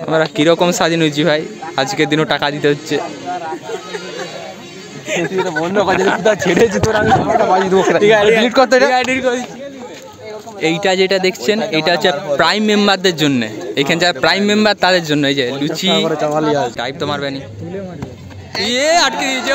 আমরা কিরকম স্বাধীন হয়েছি ভাই, আজকের দিনও টাকা দিতে হচ্ছে। এইটা যেটা দেখছেন এটা হচ্ছে প্রাইম মেম্বারদের জন্য, এখানে যারা প্রাইম মেম্বার তাদের জন্য। এই যে লুচি টাইপ তো মারবে নি, আটকে দিয়েছে।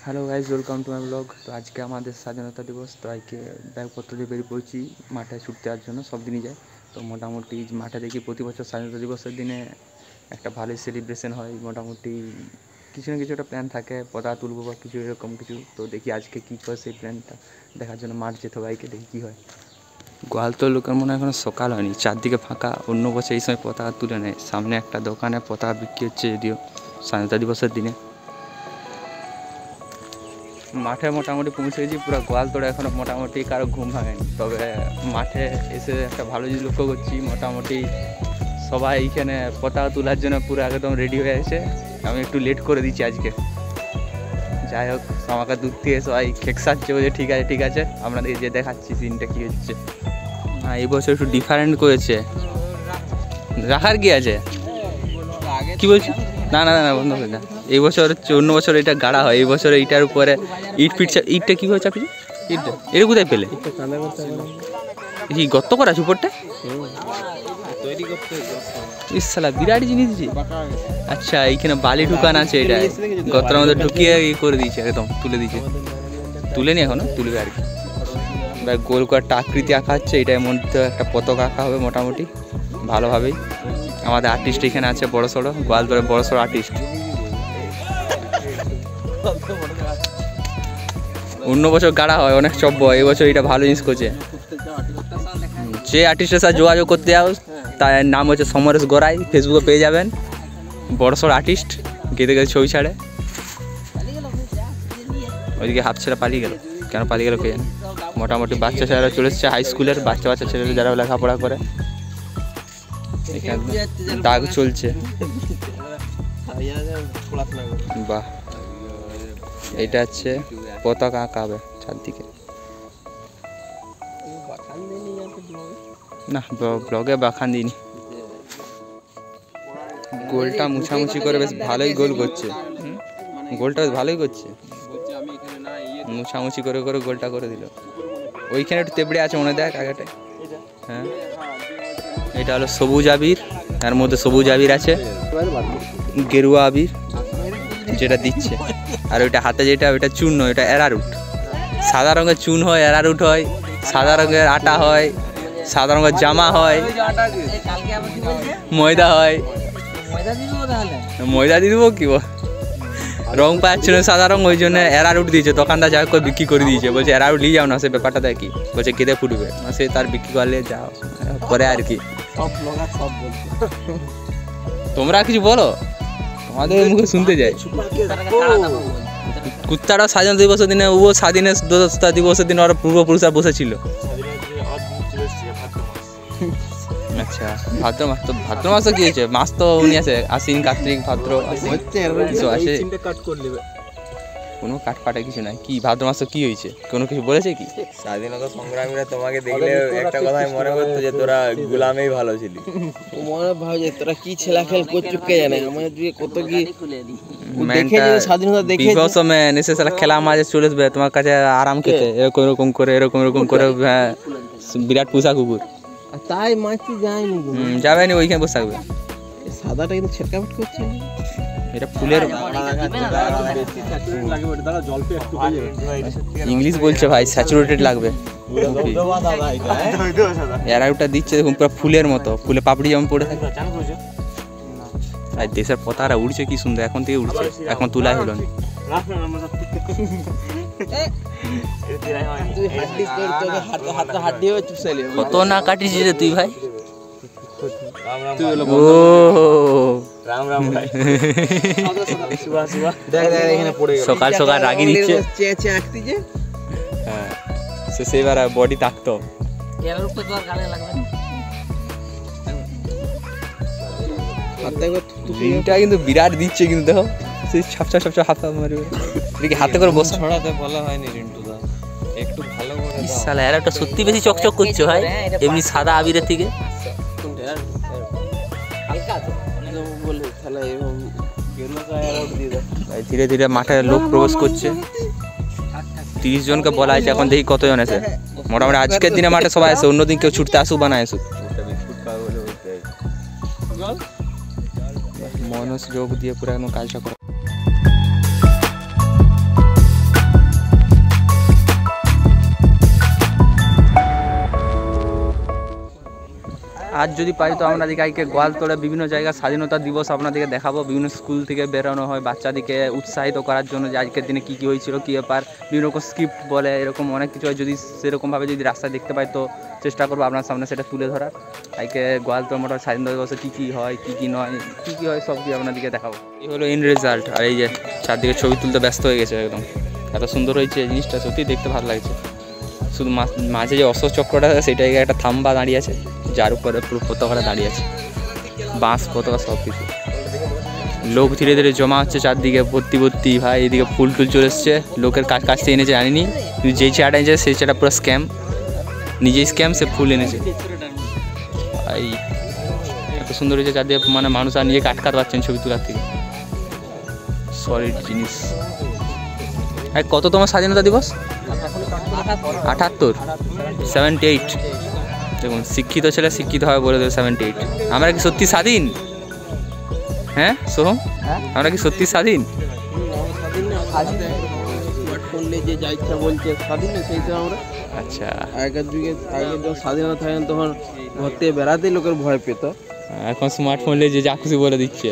Hello guys, welcome to my blog. তো আজকে আমাদের স্বাধীনতা দিবস, তো আজকে ব্যাগপত্র দিয়ে বেরিয়ে পড়ছি মাঠে ছুটতে যাওয়ার জন্য। সব দিনই যায়, তো মোটামুটি মাঠে দেখি প্রতি বছর স্বাধীনতা দিবসের দিনে একটা ভালোই সেলিব্রেশন হয়। মোটামুটি কিছু না কিছু একটা প্ল্যান থাকে, পতাকা তুলবো বা কিছু এরকম কিছু। তো দেখি আজকে কী করে সেই প্ল্যানটা দেখার জন্য মাঠ যেতে বাইকে দেখি কী হয়। গোয়ালতোর লোকের মনে হয় এখনো সকাল হয়নি, চারদিকে ফাঁকা। অন্য বছর এই সময় পতাকা তুলে নেয়, সামনে একটা দোকানে পতাকা বিক্রি হচ্ছে যদিও স্বাধীনতা দিবসের দিনে। মাঠে মোটামুটি পৌঁছে গেছি, পুরো গোয়ালতোড়ে এখনও মোটামুটি কারো ঘুম ভাঙেনি। তবে মাঠে এসে একটা ভালো জিনিস লক্ষ্য করছি, মোটামুটি সবাই এইখানে পতাকা তোলার জন্য পুরো একদম রেডি হয়ে আছে। আমি একটু লেট করে দিচ্ছি আজকে। যাই হোক, আমাকে দূর থেকে সবাই খেকসাচ্ছে, বলছে ঠিক আছে ঠিক আছে, আপনাদেরকে যে দেখাচ্ছি সিনটা কী হচ্ছে। হ্যাঁ, এই বছর একটু ডিফারেন্ট করেছে। রাখার কি আছে, কি বলছি? না না না, বন্ধ করে না। এই বছর হচ্ছে, অন্য বছর এটা গাড়া হয়, এই বছর এইটার উপরে ইট ফিটছে। ইটটা কী হয়েছে আপনি? ইটটা এটা কোথায় পেলে? কি গর্ত করা আছে উপরটা? ইসালা বিরাট জিনিস। আচ্ছা, এইখানে বালি ঢুকান আছে, এটা গর্তের মধ্যে ঢুকিয়ে করে দিয়েছে, একদম তুলে দিয়েছে। তুলেনি এখনো, তুলবে আর কি। গোল করে একটা আকৃতি আঁকা হচ্ছে, এটার মধ্যে একটা পতাকা আঁকা হবে মোটামুটি ভালোভাবেই। আমাদের আর্টিস্ট এখানে আছে বড় সড়ো, গোয়ালতোড়ে বড় সড়ো আর্টিস্ট। অন্য বছর গাড়া হয় অনেক চব্য, এই বছর এটা ভালো জিনিস করছে। যে আর্টিস্টের সাথে যোগাযোগ করতে যাও তার নাম হচ্ছে সমরেশ গড়াই, ফেসবুকে পেয়ে যাবেন। বড় সড়ো আর্টিস্ট, গেতে গেতে ছবি ছাড়ে। ওইদিকে হাফ ছেলে পালিয়ে গেল, কেন পালিয়ে গেল কে জানে। মোটামুটি বাচ্চা ছেলেরা চলে এসছে, হাই স্কুলের বাচ্চা ছেলেরা যারা লেখাপড়া করে। দাগ চলছে, বাহ। এটা হচ্ছে পতাকা আঁকা হবে চারদিকে। না, ব্লগে বাখান দিইনি। গোলটা মুছামুছি করে বেশ ভালোই গোল করছে, গোলটা বেশ ভালোই করছে। মুছামুছি করে করে গোলটা করে দিল। ওইখানে একটু তেবড়ে আছে মনে দেখ আগেটায়। হ্যাঁ, এটা হলো সবুজ আবির, তার মধ্যে সবুজ আবির আছে, গেরুয়া আবির যেটা দিচ্ছে। আর ওইটা হাতে যেটা, ওইটা চূর্ণ, এটা অ্যারারুট। সাদা রঙের চুন হয়, অ্যারারুট হয়, সাদা রঙের আটা হয়, সাদা রঙের জামা হয়, ময়দা হয়। ময়দা দিয়ে দেবো কি, রং পাচ্ছিল সাদা রং, ওই জন্য অ্যারারুট দিয়েছে। দোকানদার যা করে বিক্রি করে দিয়েছে, বলছে অ্যারারুট নিয়ে যাও না, সে ব্যাপারটা দেয় কি, বলছে কেঁদে ফুটবে, সে তার বিক্রি করলে যাও করে আর কি। তোমরা কিছু বলো, তোমাদের মুখে শুনতে যাই। কুত্তাটা স্বাধীনতা দিবসের দিনে, ও স্বাধীনতা দিবসের দিনে ওরা পূর্বপুরুষরা বসেছিল। আচ্ছা, ভাদ্র মাস, তো ভাদ্র মাসও কি হয়েছে? মাস তো উনি আছে, আশ্বিন কার্তিক ভাদ্র আসে। কোনো কাটপাটা কিছু নাই। কি ভাদ্র মাসে কি হয়েছে, কোনো কিছু বলেছে কি? স্বাধীনতা সংগ্রামীরা তোমাকে দেখলে একটা কথাই মনে করতো যে তোরা গোলামেই ভালো ছিলি। মনে ভাব যে তোরা কি ছেলা খেল করছিস কে জানে। আমাদের দিকে কত কি দেখে যে স্বাধীনতা দেখে বিগত সময় এসে সালা খেলা মাঝে চলে আসবে তোমার কাছে আরাম খেতে, এরকম এরকম করে এরকম এরকম করে। হ্যাঁ, বিরাট পোষা কুকুর তাই মাছটি যায়নি, যাবে না, ওইখানে বসে থাকবে। সাদাটা কিন্তু ছেটকাফট করছে। এটা ফুলের ইংলিশ বলছে ভাই, স্যাচুরেটেড লাগবে। এরাউটা দিচ্ছে দেখুন, পুরো ফুলের মতো, ফুলে পাপড়ি যেমন পড়ে থাকে। আর দেশের পতাকা উড়ছে কি সুন্দর, এখন থেকে উড়ছে, এখন তুলাই হলো না। কত না কাটিছিস রে তুই ভাই। সকাল সকাল রাগি দিচ্ছে, সে সেবার বডি থাকতো। কিন্তু বিরাট দিচ্ছে, কিন্তু দেখো সেই ছাপচা ছাপচা হাতা মারবে, দেখি হাতে করে বসে ছড়াতে বলা হয়নি রিন্টুদা, একটু ভালো করে দাও। শালা এর একটা সত্যি বেশি চকচক করছে ভাই এমনি সাদা আবিরের থেকে। হালকা তো বলে তাহলে এরকম গেরুয়া আউট দিয়ে দাও। ধীরে ধীরে মাঠে লোক প্রবেশ করছে। 30 জনকে বলা হয়েছে, এখন দেখি কতজন আছে। মোটামুটি আজকের দিনে মাঠে সবাই আছে, অন্যদিন কেউ ছুটতে আসুক বা না আসুক। মনোযোগ দিয়ে পুরো একদম কাজটা করা। আজ যদি পারি তো আপনাদেরকে আজকে গোয়ালতোড়ে বিভিন্ন জায়গায় স্বাধীনতা দিবস আপনাদেরকে দেখাবো। বিভিন্ন স্কুল থেকে বেরোনো হয় বাচ্চাদেরকে উৎসাহিত করার জন্য যে আজকের দিনে কী কী হয়েছিল, কী ব্যাপার, বিভিন্ন রকম স্ক্রিপ্ট বলে, এরকম অনেক কিছু হয়। যদি সেরকমভাবে যদি রাস্তায় দেখতে পাই তো চেষ্টা করবো আপনার সামনে সেটা তুলে ধরার। আজকে গোয়ালতোড় মোটামুটি স্বাধীনতা দিবসে কী কী হয়, কী কী নয়, কী কী হয় সব কিছু আপনাদেরকে দেখাবো। এই হলো ইন রেজাল্ট। আর এই যে চারদিকে ছবি তুলতে ব্যস্ত হয়ে গেছে, একদম এত সুন্দর হয়েছে জিনিসটা, সত্যি দেখতে ভালো লাগছে। শুধু মাঝে যে অশোক চক্রটা আছে সেটাই একটা থাম্বা দাঁড়িয়ে আছে, যার উপরে পুরো পতাকাটা দাঁড়িয়ে আছে, বাঁশ পতাকা সব কিছু। লোক ধীরে ধীরে জমা হচ্ছে চারদিকে ভর্তি ভর্তি। ভাই এদিকে ফুল টুল চলে এসছে, লোকের কাছ থেকে এনেছে জানিনি, কিন্তু যেই চেয়ারটা এনেছে সেই চেয়ারটা পুরো স্ক্যাম, নিজেই স্ক্যাম, সে ফুল এনেছে। ভাই এত সুন্দর হয়েছে চারদিকে, মানে মানুষ আর নিজেকে আটকাতে পারছেন ছবি তোলার থেকে। সলিড জিনিস। আর কততম স্বাধীনতা দিবস? 78, 78। দেখুন শিক্ষিত ছেলে শিক্ষিত হবে বলে দেবে 78। আমরা কি সত্যি স্বাধীন? হ্যাঁ সোহম, আমরা কি সত্যি স্বাধীন? যে যা ইচ্ছা বলছে স্বাধীন, সেই তো আমরা। আচ্ছা, আগের যুগে আগের যখন স্বাধীনতা থাকেন তখন ঘর থেকে বেড়াতেই লোকের ভয় পেত। এখন স্মার্টফোন নিয়ে যে যা খুশি বলে দিচ্ছে,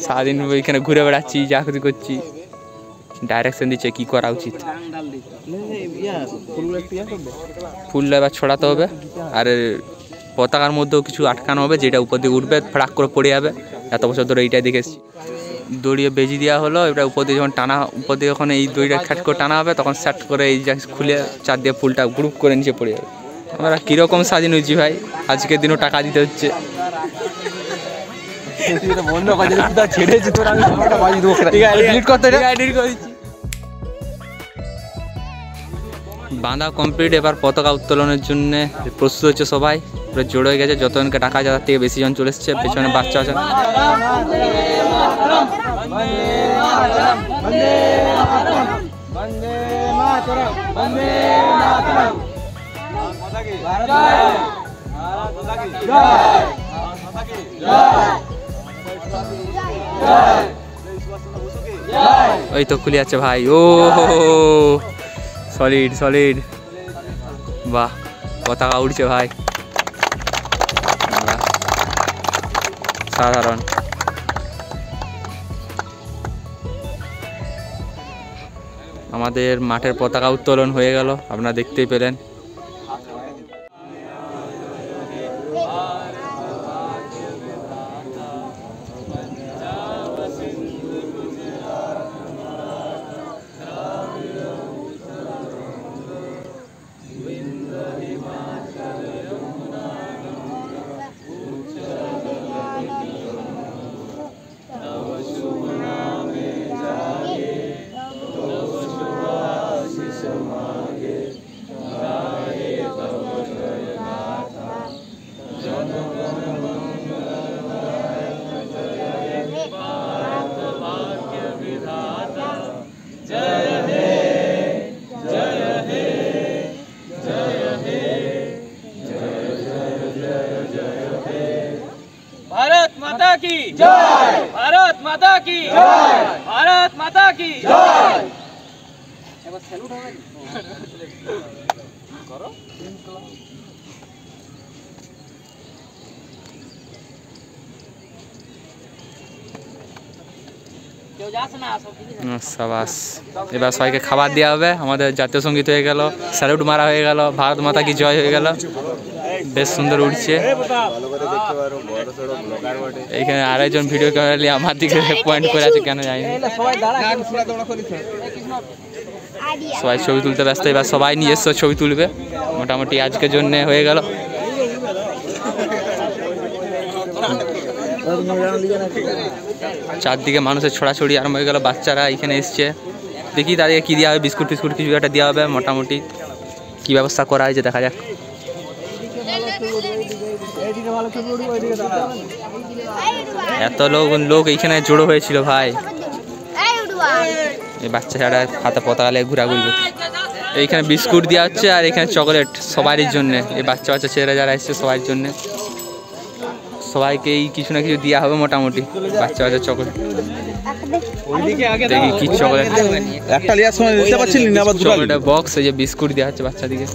স্বাধীন এখানে ঘুরে বেড়াচ্ছি, যা খুশি করছি, ডাইরেকশন দিচ্ছে কি করা উচিত। ফুল এবার ছড়াতে হবে, আর পতাকার মধ্যেও কিছু আটকানো হবে, যেটা উপর দিকে উঠবে ফড়াক করে পড়ে যাবে। এত বছর ধরে এইটাই দেখেছি। দড়িয়ে বেজি দেওয়া হলো, এটা উপর দিয়ে যখন টানা, উপর দিয়ে যখন এই দড়িটা খ্যাট করে টানা হবে তখন স্যাট করে এই খুলে চার দিয়ে ফুলটা গ্রুপ করে নিচে পড়ে যাবে। আমরা কীরকম স্বাধীন হয়েছি ভাই, আজকের দিনও টাকা দিতে হচ্ছে। বাঁধা কমপ্লিট, এবার পতাকা উত্তোলনের জন্য প্রস্তুত হচ্ছে সবাই, পুরো জোড় হয়ে গেছে। যতজনকে টাকা যাওয়ার থেকে বেশি জন চলে এসছে, পেছনে বাচ্চা আছে। ওই তো খুলে যাচ্ছে ভাই, ও সলিড সলিড, বাহ পতাকা উঠছে ভাই, সাধারণ। আমাদের মাঠের পতাকা উত্তোলন হয়ে গেল, আপনারা দেখতেই পেলেন। भारत माता की जय, भारत माता की जय, भारत माता की जय। এবার স্যালুট হবে করো। সাবাস, এবার সবাইকে খাবার দেওয়া হবে। আমাদের জাতীয় সঙ্গীত হয়ে গেল, স্যালুট মারা হয়ে গেল, ভারত মাতা কি জয় হয়ে গেল। বেশ সুন্দর উঠছে। এইখানে আরেকজন ভিডিও ক্যামেরা নিয়ে আমার দিকে পয়েন্ট করে আছে, কেন জানি। সবাই ছবি তুলতে ব্যস্ত, এবার সবাই নিজস্ব ছবি তুলবে। মোটামুটি আজকের জন্য হয়ে গেল। চারদিকে মানুষের ছড়াছড়ি আরম্ভ হয়ে গেল, বাচ্চারা এখানে এসছে। দেখি তাদেরকে কী দেওয়া হবে, বিস্কুট ফিস্কুট কিছু একটা দেওয়া হবে মোটামুটি। কী ব্যবস্থা করা হয়েছে দেখা যাক। এত লোক এইখানে জড়ো হয়েছিল ভাই, এই বাচ্চা ছাড়া হাতে পতাকা নিয়ে ঘোরাঘুরি করছে। এইখানে বিস্কুট দেওয়া হচ্ছে আর এখানে চকলেট সবারই জন্যে, এই বাচ্চা বাচ্চা ছেলেরা যারা এসছে সবার জন্যে। সবাইকেই কিছু না কিছু দেওয়া হবে মোটামুটি, বাচ্চা বাচ্চা চকলেট। দেখি কি চকলেট, চকলেটের বক্স, এই যে বিস্কুট দেওয়া হচ্ছে বাচ্চাদিকে।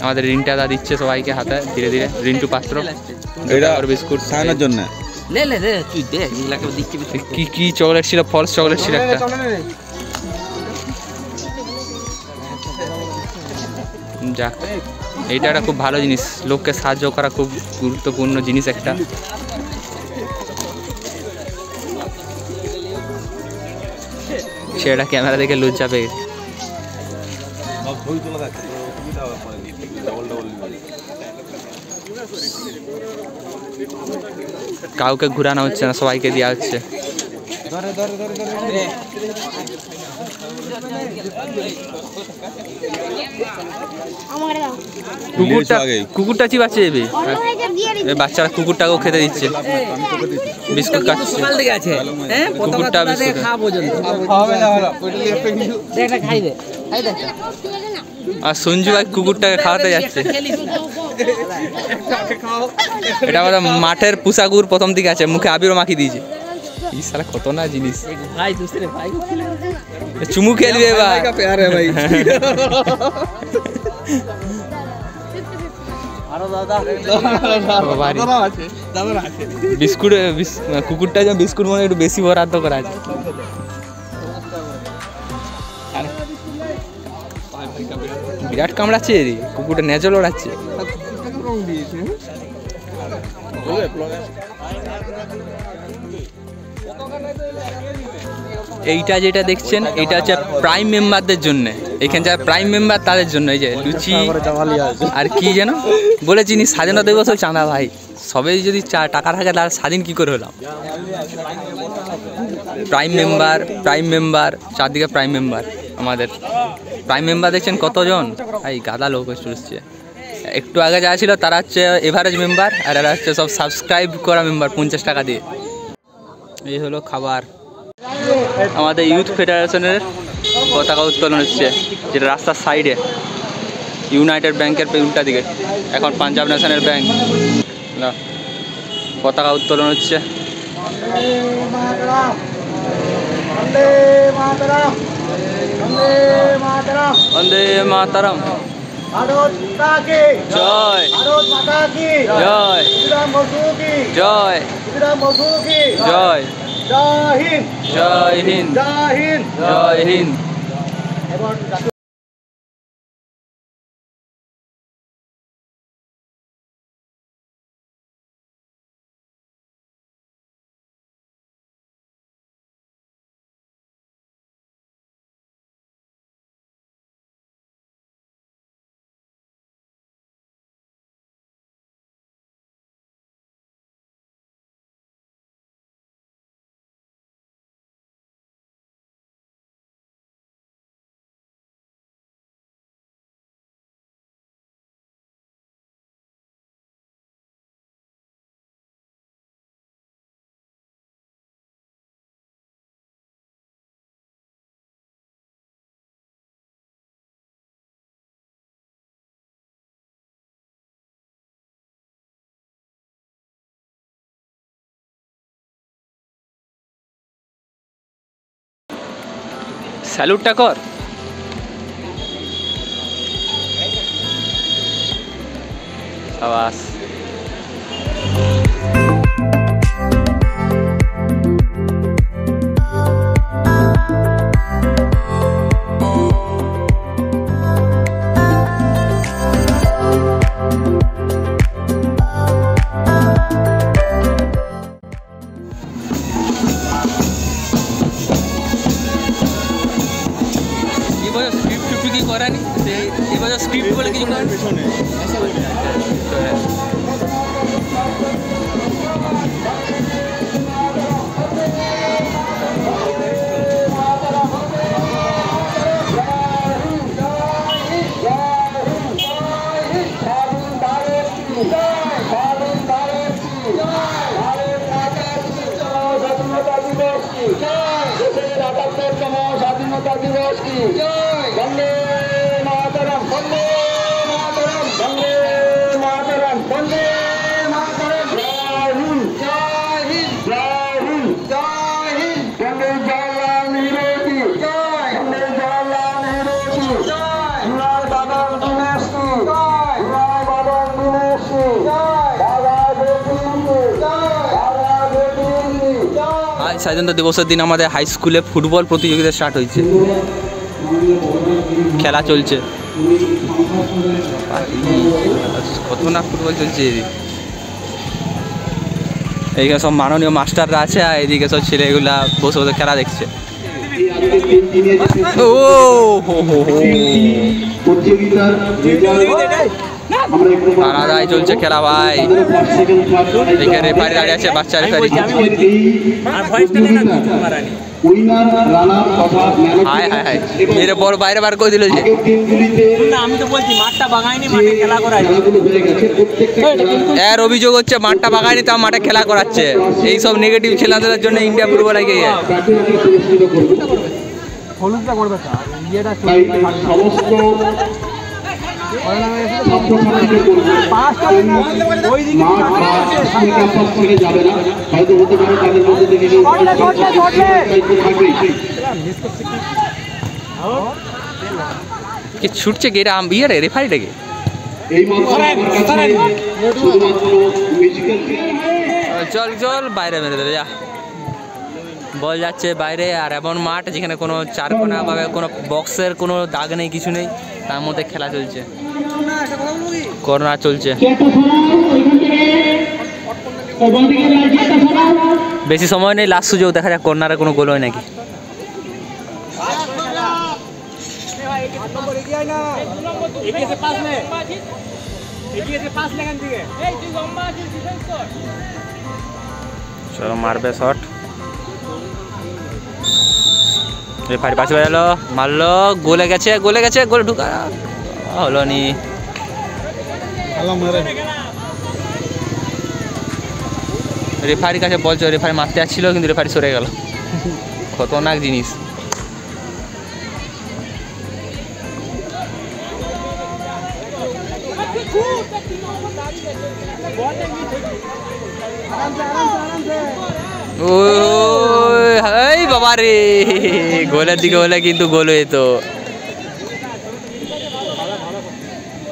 আমাদের রিন্টা দা দিচ্ছে সবাইকে হাতে ধীরে ধীরে, রিন্টু পাত্র বিস্কুট খাওয়ানোর জন্য। কি কি চকলেট ছিল, ফলস চকলেট ছিল একটা। যাক, এইটা একটা খুব ভালো জিনিস, লোককে সাহায্য করা খুব গুরুত্বপূর্ণ জিনিস একটা। সেটা ক্যামেরা দেখে লজ্জা পেয়ে কাউকে ঘুরানো হচ্ছে না, সবাইকে দেওয়া হচ্ছে। কুকুরটা চিবাচ্ছে, বাচ্চারা কুকুরটাকেও খেতে দিচ্ছে, বিস্কুট খাচ্ছে কুকুরটা। আর সঞ্জু ভাই কুকুরটাকে খাওয়াতে যাচ্ছে। এটা আমাদের মাঠের পোশাকুর প্রথম দিকে আছে, মুখে আবিরও মাখিয়ে দিয়েছে। এই শালা কত না জিনিস, চুমু খেলবে ভাই। বিস্কুট কুকুরটা যেন বিস্কুট মনে একটু বেশি বরাদ্দ করা আছে। বিরাট কামড়াচ্ছে কুকুরটা, নেজল ওড়াচ্ছে। এইটা যেটা দেখছেন এটা হচ্ছে প্রাইম মেম্বারদের জন্য, এখানে যারা প্রাইম মেম্বার তাদের জন্য। এই যে লুচি আর কি যেন বলেছিনি, স্বাধীনতা দিবস চাঁদা ভাই, সবে যদি টাকা থাকে তার স্বাধীন কি করে হলাম। প্রাইম মেম্বার চারদিকে প্রাইম মেম্বার। আমাদের প্রাইম মেম্বার দেখছেন কতজন, এই গাদা লোক এসছে। একটু আগে যা ছিল তারা হচ্ছে এভারেজ মেম্বার, আর এরা হচ্ছে সব সাবস্ক্রাইব করা মেম্বার 50 টাকা দিয়ে। এই হলো খাবার। আমাদের ইউথ ফেডারেশনের পতাকা উত্তোলন হচ্ছে, যেটা রাস্তার সাইডে, ইউনাইটেড ব্যাংকের উল্টা দিকে। এখন পাঞ্জাব ন্যাশনাল ব্যাংক, পতাকা উত্তোলন হচ্ছে। বন্দে মাতরম, জয় জয় জয় জয় জয় হিন্দ জয় হিন্দ জয় হিন্দ। স্যালুটটা কর। সাবাস। করানি এবছর স্ক্রিপ্ট বলে কিছু পেছনে स्वतंत्रता दिवस की वंदे मातरम वंदे मातरम वंदे मातरम वंदे मातरम जय हिंद जय हिंद जय हिंद जय हिंद वंदे जवाहरलाल नेहरू की जय वंदे जवाहरलाल नेहरू की जय हिमालय बादल दिनेश की जय हिमालय बादल दिनेश की जय दादा बेटी की जय दादा बेटी की जय। आज স্বাধীনতা দিবসের দিন আমাদের হাই স্কুলে ফুটবল প্রতিযোগিতা স্টার্ট হয়েছে, খেলা চলছে। কত না ফুটবল চলছে, এইখানে সব মাননীয় মাস্টাররা আছে আর এদিকে সব ছেলেগুলা বসে বসে খেলা দেখছে। ও আলাদাই চলছে খেলা ভাই, এখানে রেফারি দাঁড়িয়ে আছে, বাচ্চা রেফারি। হায় হায় হায়, মেরে বড় বাইরে বার করে দিল যে। আমি তো বলছি মাঠটা বাগাইনি, মাঠে খেলা করাই। এর অভিযোগ হচ্ছে মাঠটা বাগায়নি তাও মাঠে খেলা করাচ্ছে। এই সব নেগেটিভ খেলাধুলার জন্য ইন্ডিয়া ফুটবল এগিয়ে যায়। হলুদটা করবে তা ইয়েটা সমস্ত যাবে না, হয়তো হতে পারে তাদের মধ্যে থেকে কি ছুটছে কি এটা ইয়ে রে রেফারিটাকে? চল চল বাইরে মেরে দেবে যা, বল যাচ্ছে বাইরে। আর এমন মাঠ যেখানে কোনো চারকোনা বা কোনো বক্সের কোনো দাগ নেই, কিছু নেই, তার মধ্যে খেলা চলছে, কর্নার চলছে। বেশি সময় নেই, লাস্ট সুযোগ, দেখা যাক কর্নারে কোনো গোল হয় নাকি। চলো মারবে শট, রেফারি পাশে বেরোলো, মারলো, গোলে গেছে, গোলে গেছে, গোলে ঢুকা হলো নি। রেফারির কাছে বলছো, রেফারি মারতে আসছিল কিন্তু রেফারি সরে গেল, খতরনাক জিনিস। ওই বাবা রে, গোলের দিকে হলে কিন্তু গোল হইতো।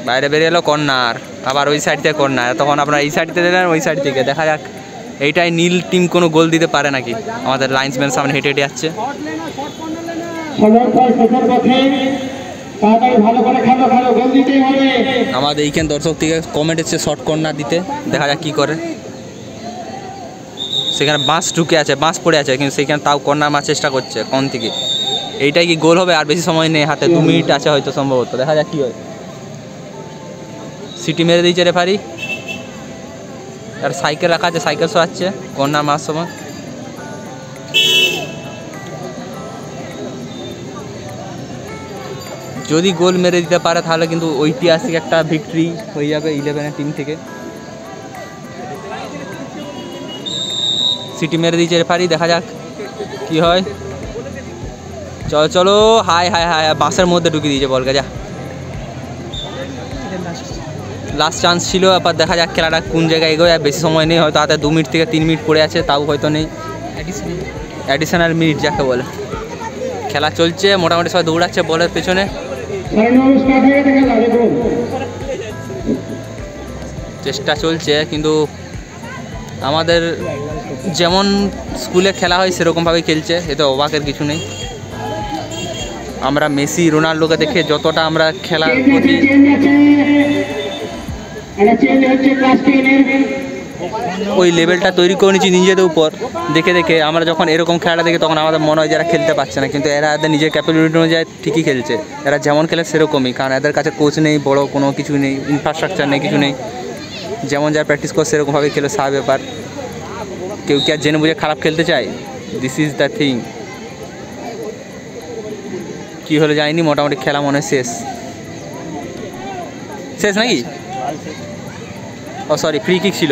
বাইরে বেরিয়ে এলো কর্নার, আবার ওই সাইড থেকে কর্নার, তখন আপনারা এই সাইড থেকে দিলেন, ওই সাইড থেকে। দেখা যাক এইটাই নীল টিম কোনো গোল দিতে পারে নাকি। আমাদের লাইন্সম্যান সামনে হেঁটে হেঁটে যাচ্ছে। আমাদের এইখানে দর্শক থেকে কমেন্ট এসছে শর্ট কর্নার দিতে, দেখা যাক কী করে। সেখানে বাঁশ ঢুকে আছে, বাঁশ পড়ে আছে, কিন্তু সেখানে তাও কর্নার মারার চেষ্টা করছে কোন থেকে। এইটাই কি গোল হবে? আর বেশি সময় নেই হাতে, 2 মিনিট আছে হয়তো সম্ভবত, দেখা যাক কী হয়। সিটি মেরে দিয়েছে রেফারি, আর সাইকেল রাখা আছে, সাইকেল সরাচ্ছে কর্নার মারার সময়। যদি গোল মেরে দিতে পারে তাহলে কিন্তু ঐতিহাসিক একটা ভিক্টরি হয়ে যাবে 11 টিম থেকে। সিটি মেরে দিয়েছে রেফারি, দেখা যাক কি হয়। চলো চলো, হাই হাই হাই, বাঁশের মধ্যে ঢুকিয়ে দিয়েছে বলকে, যা লাস্ট চান্স ছিল। এবার দেখা যাক খেলাটা কোন জায়গায় এগোয়। বেশি সময় নেই, হয়তো হাতে 2 মিনিট থেকে 3 মিনিট পড়ে আছে, তাও হয়তো নেই, অ্যাডিশনাল মিনিট যাকে বলে। খেলা চলছে, মোটামুটি সবাই দৌড়াচ্ছে বলের পেছনে, চেষ্টা চলছে। কিন্তু আমাদের যেমন স্কুলে খেলা হয় সেরকমভাবেই খেলছে, এতে অবাকের কিছু নেই। আমরা মেসি রোনাল্ডোকে দেখে যতটা আমরা খেলার প্রতি ওই লেভেলটা তৈরি করে নিচ্ছি নিজেদের উপর দেখে দেখে, আমরা যখন এরকম খেলাটা দেখি তখন আমাদের মনে হয় যারা খেলতে পারছে না, কিন্তু এরা এদের নিজের ক্যাপাবিলিটি অনুযায়ী ঠিকই খেলছে। এরা যেমন খেলে সেরকমই, কারণ এদের কাছে কোচ নেই, বড় কোনো কিছু নেই, ইনফ্রাস্ট্রাকচার নেই, কিছু নেই। যেমন যারা প্র্যাকটিস করে সেরকমভাবে খেলে, সারা ব্যাপার। কেউ কি আর জেনে বুঝে খারাপ খেলতে চায়? This is the thing. কী হলো জানিনি, মোটামুটি খেলা মনে হয় শেষ শেষ নাকি? ও সরি, ফ্রি কিক ছিল,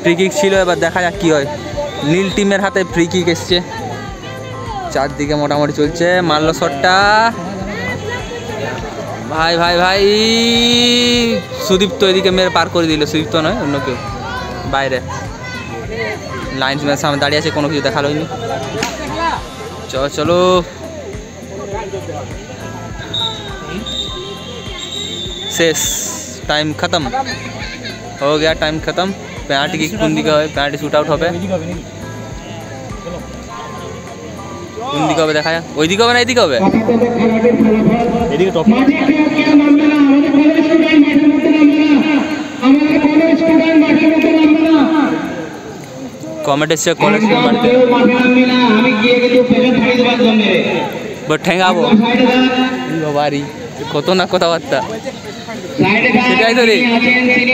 ফ্রি কিক ছিল। এবার দেখা যাক কী হয়। নীল টিমের হাতে ফ্রি কিক এসছে, চারদিকে মোটামুটি চলছে। মারলো শটটা, ভাই ভাই ভাই সুদীপ্ত এদিকে মেরে পার করে দিল। সুদীপ্ত নয়, অন্য কেউ বাইরে লাইন্সম্যানের সামনে দাঁড়িয়ে আছে, কোনো কিছু দেখালো হয়নি। চলো চলো, শেষ, টাইম খতম हो गया, टाइम खत्म। पेनाल्टी की কোন দিকে হবে, পেনাল্টি শুট আউট হবে, কোন দিকে হবে দেখা যাক। ওই দিকে হবে না এদিকে হবে? এদিকে টপ মাঝে কেউ নামবে না, আমাদের কলেজ স্টুডেন্ট মাঠের মধ্যে নামবে না, আমাদের কলেজ স্টুডেন্ট মাঠের মধ্যে নামবে না, কমেন্ট এসছে কলেজ কেউ মাঠে নামবে না। আমি গিয়ে কিন্তু পেছন ফাইজ বাদ করবে বাট ঠেঙ্গাবো সাইডে দাঁড়া, বাবারি কত না কথাবার্তা। সাইডে দাঁড়া, সেটাই তো রে,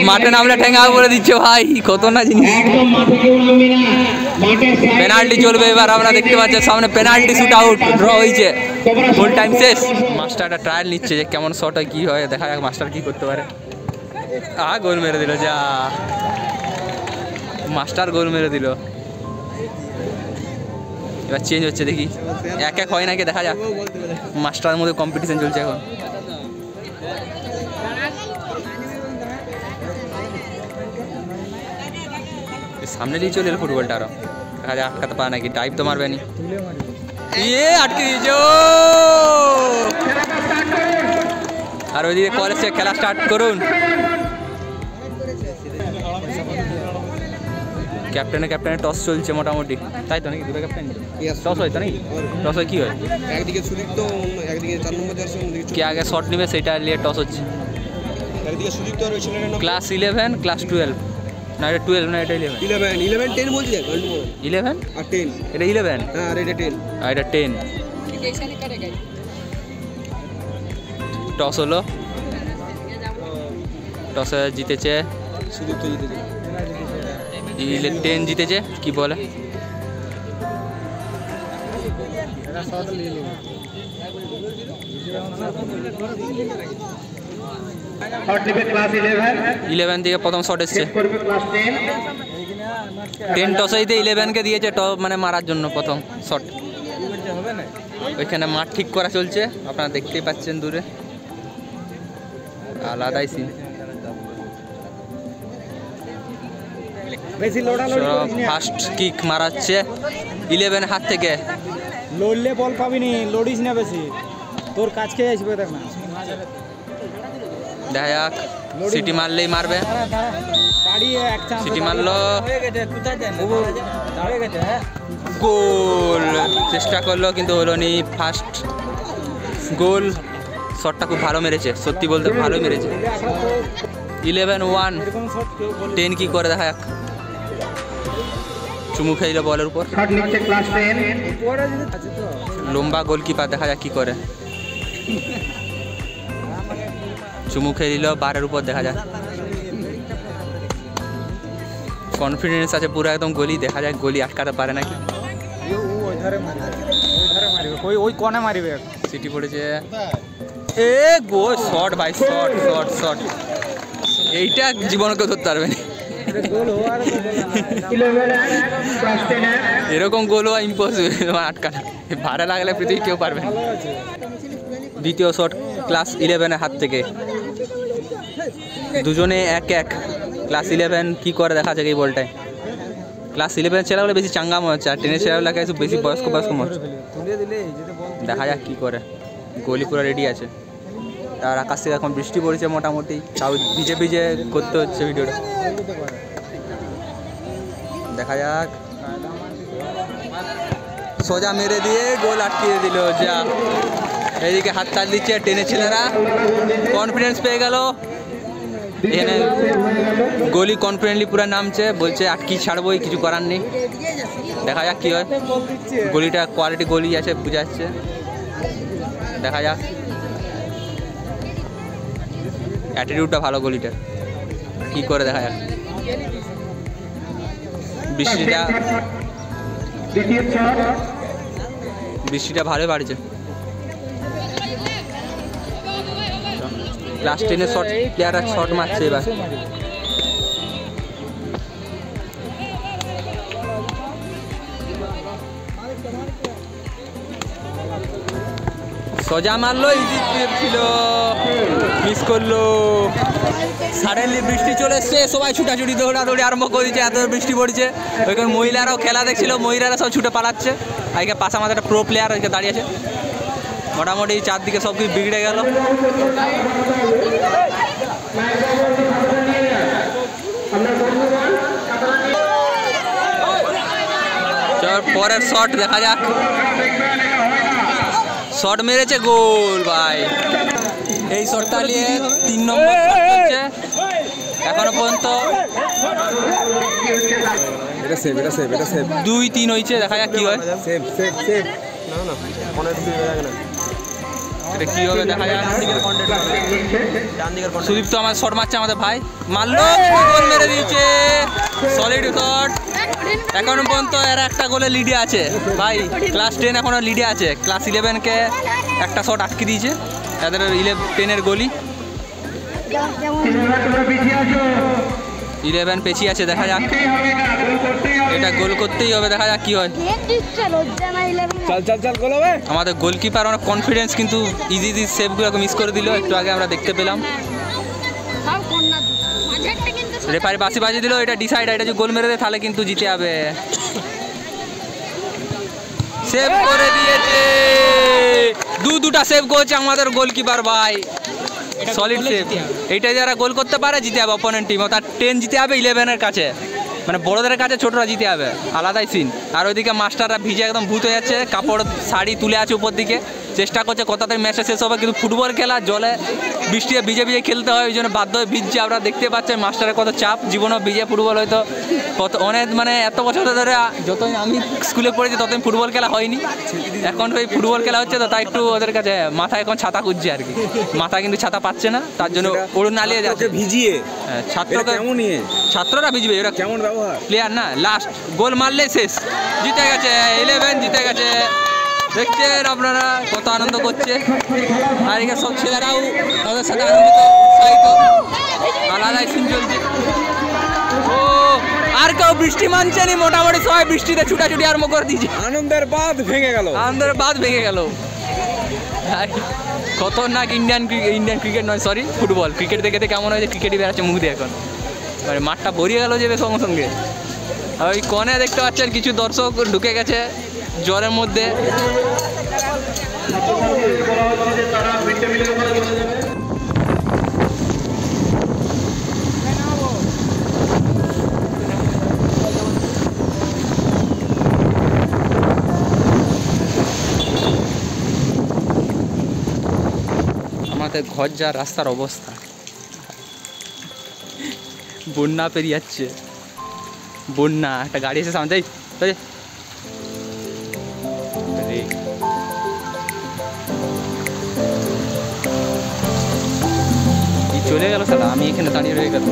মাঠে নামলে ঠেঙ্গাবো বলে দিচ্ছে ভাই, কত না জিনিস। একদম মাঠে কেউ নামবে না, মাঠের সাইডে পেনাল্টি চলবে এবার, আমরা দেখতে পাচ্ছি সামনে পেনাল্টি শুট আউট, ড্র হয়েছে, ফুল টাইম শেষ। মাস্টার একটা ট্রায়াল নিচ্ছে যে কেমন শট হয়, কী হয়, দেখা যাক মাস্টার কী করতে পারে। গোল মেরে দিল, যা মাস্টার গোল মেরে দিল। এবার চেঞ্জ হচ্ছে, দেখি এক এক হয় নাকি দেখা যাক। মাস্টারের মধ্যে কম্পিটিশন চলছে এখন। সামনে দিয়ে চলে এলো ফুটবলটা, আরো দেখা যাক আটকাতে পারে নাকি। ডাইভ তো মারবে নি, ইয়ে আটকে দিয়েছে। আর ওইদিকে কলেজে খেলা স্টার্ট করুন। ক্যাপ্টেনের টস চলছে মোটামুটি, তাই তো নাকি? দুটো ক্যাপ্টেন টস হয় তো নাকি? টস হয় কি হয়? একদিকে সুদীপ্ত, একদিকে 4 নম্বর জার্সি, অন্যদিকে কে আগে শট নেবে সেটা নিয়ে টস হচ্ছে। একদিকে সুদীপ্ত আর ওই ছেলেটার নাম ক্লাস 11, ক্লাস 12, না এটা 12 না এটা 11। 11 10 বলছি, 11 আর 10, এটা 11, হ্যাঁ আর এটা 10। আর এটা 10। টস হলো, টসে জিতেছে সুদীপ্ত জিতেছে, 10 জিতেছে। কি বলে শট নেবে ক্লাস 11 থেকে প্রথম শট এসছে। করবে ক্লাস 10 টসেইতে 11কে দিয়েছে টপ মানে মারার জন্য প্রথম শট। ওইখানে মাঠ ঠিক করা চলছে, আপনারা দেখতেই পাচ্ছেন দূরে, আলাদাই সিন। ফার্স্ট কিক মারাচ্ছে 11 হাত থেকে। লড়লে বল পাবি নি, লড়িস না বেশি, তোর কাছকে আসবে দেখ না। দেখা যাক, সিটি মারলেই মারবে, সিটি মারলো, গোল চেষ্টা করলো কিন্তু হলো নি। ফার্স্ট গোল, শটটা খুব ভালো মেরেছে, সত্যি বলতে ভালোই মেরেছে। 11-1, 10 কি করে দেখা যাক। চুমু খেইল বলের উপর, শট নিচ্ছে ক্লাস 10, লম্বা গোলকিপার, দেখা যাক কি করে। চুমু খেয়ে দিল বারের উপর, দেখা যাক। কনফিডেন্স আছে পুরো একদম, গলি দেখা যাক গলি আটকাতে পারে নাকি। ওই কোণে মারিবে, সিটি পড়েছে, এ গোল, শট ভাই, শট শট শট, এইটা জীবনে কেউ ধরতে পারবে না। 11 ক্লাস 10 এরকম গোল হওয়া ইম্পসিবল, আটকানো ভাড়া লাগলে পৃথিবী কেউ পারবে না। দ্বিতীয় শট ক্লাস 11-এর হাত থেকে, দুজনে 1-1। ক্লাস 11 কি করে দেখা যাক এই বলটায়। ক্লাস 11 ছেলেগুলো বেশি চাঙ্গা মনে হচ্ছে, আর 10 ছেলেগুলোকে একটু বেশি বয়স্ক মনে হচ্ছে। দেখা যাক কি করে, গোলি পুরো রেডি আছে। আর আকাশ থেকে এখন বৃষ্টি পড়েছে মোটামুটি, তাও ভিজে ভিজে করতে হচ্ছে ভিডিওটা। দেখা যাক, সোজা মেরে দিয়ে গোল আটকিয়ে দিল। যা, এদিকে হাত তাল দিচ্ছে 10 ছেলেরা, কনফিডেন্স পেয়ে গেল। এখানে গোলি কনফিডেন্টলি পুরো নামছে, বলছে আটকি ছাড়বোই, কিছু করার নেই। দেখা যাক কি হয়। গলিটা কোয়ালিটি গলি আছে বোঝা যাচ্ছে, দেখা যাক। অ্যাটিটিউডটা ভালো গলিটার, কি করে দেখা যাক। বৃষ্টিটা ভালোই বাড়ছে। ক্লাস 10-এর শট প্লেয়াররা শট মারছে এবার। সোজা মারলো, ইজি ছিল, মিস করলো। সাডেনলি বৃষ্টি চলে এসছে, সবাই ছুটাছুটি দৌড়াদৌড়ি আরম্ভ করে দিচ্ছে, এত বৃষ্টি পড়ছে। ওইখানে মহিলারাও খেলা দেখছিল, মহিলারা সব ছুটে পালাচ্ছে। আজকে পাশে আমাদের একটা প্রো প্লেয়ার ওইকে দাঁড়িয়েছে। মোটামুটি চারদিকে সব কিছু বিগড়ে গেল। পরের শট দেখা যাক। শট মেরেছে, গোল ভাই। এই শটটা নিয়ে 3 নম্বর চলছে এখনো পর্যন্ত। 2-3 হয়েছে, দেখা যাক কি হয়। এটা কি হবে দেখা যাক। সুদীপ তো আমার শট মারছে, আমাদের ভাই মারলো, গোল মেরে দিয়েছে, সলিড শট। এখনো পর্যন্ত এরা একটা গোলে লিডে আছে ভাই। ক্লাস 10 এখনো লিডে আছে, ক্লাস 11কে একটা শট আটকে দিয়েছে এদের 10-এর গোলই। 11 পেছিয়ে আছে, দেখা যাক। এটা গোল করতেই হবে, দেখা যাক কি হয়। আমাদের গোলকিপার অনেক কনফিডেন্স, কিন্তু ইজি সেভগুলো মিস করে দিল। একটু আগে আমরা দেখতে পেলাম রেফারি বাসি বাজিয়ে দিল। এটা ডিসাইড, এটা যদি গোল মেরে দেয় তাহলে কিন্তু জিতে যাবে। সেভ করে দিয়েছে, দুটা সেভ করেছে আমাদের গোলকিপার ভাই, সলিড সেভ। এইটা যারা গোল করতে পারে জিতে যাবে অপোনেন্ট টিম, তার 10 জিতে যাবে 11-এর কাছে, মানে বড়দের কাছে ছোটরা জিতে যাবে, আলাদাই সিন। আর ওইদিকে মাস্টাররা ভিজে একদম ভূত হয়ে যাচ্ছে, কাপড় শাড়ি তুলে আছে উপর দিকে, চেষ্টা করছে কোথাতে ম্যাচটা শেষ হবে। কিন্তু ফুটবল খেলা জলে বৃষ্টিতে ভিজে খেলতে হয়, ওই জন্য বাধ্য হয়ে ভিজছে। আমরা দেখতে পাচ্ছি মাস্টারের কত চাপ, জীবনও ভিজে। ফুটবল হয়তো কত অনেক, মানে এত বছর ধরে যতদিন আমি স্কুলে পড়েছি ততদিন ফুটবল খেলা হয়নি। এখন ওই ফুটবল খেলা হচ্ছে, তো তাই একটু ওদের কাছে মাথায় এখন ছাতা খুঁজছে আর কি। মাথায় কিন্তু ছাতা পাচ্ছে না, তার জন্য ওড়না নালিয়ে যাচ্ছে ভিজিয়ে। ছাত্ররা ভিজবে, এরা কেমন ব্যবহার প্লেয়ার না। লাস্ট গোল মারলে শেষ, জিতে গেছে 11 জিতে গেছে। দেখছেন আপনারা কত আনন্দ করছে, আর এখানে সব ছেলেরাও তাদের সাথে আনন্দিত, আলাদাই সিন চলছে। ও আর কেউ বৃষ্টি মানছে নি, মোটামুটি সবাই বৃষ্টিতে ছুটাছুটি আরম্ভ করে দিয়েছে। আনন্দের বাঁধ ভেঙে গেল। খতরনাক ইন্ডিয়ান ক্রিকেট নয়, সরি ফুটবল। ক্রিকেট দেখে কেমন হয়েছে, ক্রিকেটই বেড়াচ্ছে মুখ দিয়ে এখন, মানে মাঠটা ভরিয়ে গেল যে সঙ্গে সঙ্গে। ওই কনে দেখতে পাচ্ছেন কিছু দর্শক ঢুকে গেছে জ্বরের মধ্যে। আমাদের ঘর যা রাস্তার অবস্থা, বন্যা পেরিয়ে যাচ্ছে, বন্যা। একটা গাড়ি এসে সামনে চলে গেল সালা, আমি এখানে দাঁড়িয়ে রয়ে গেল।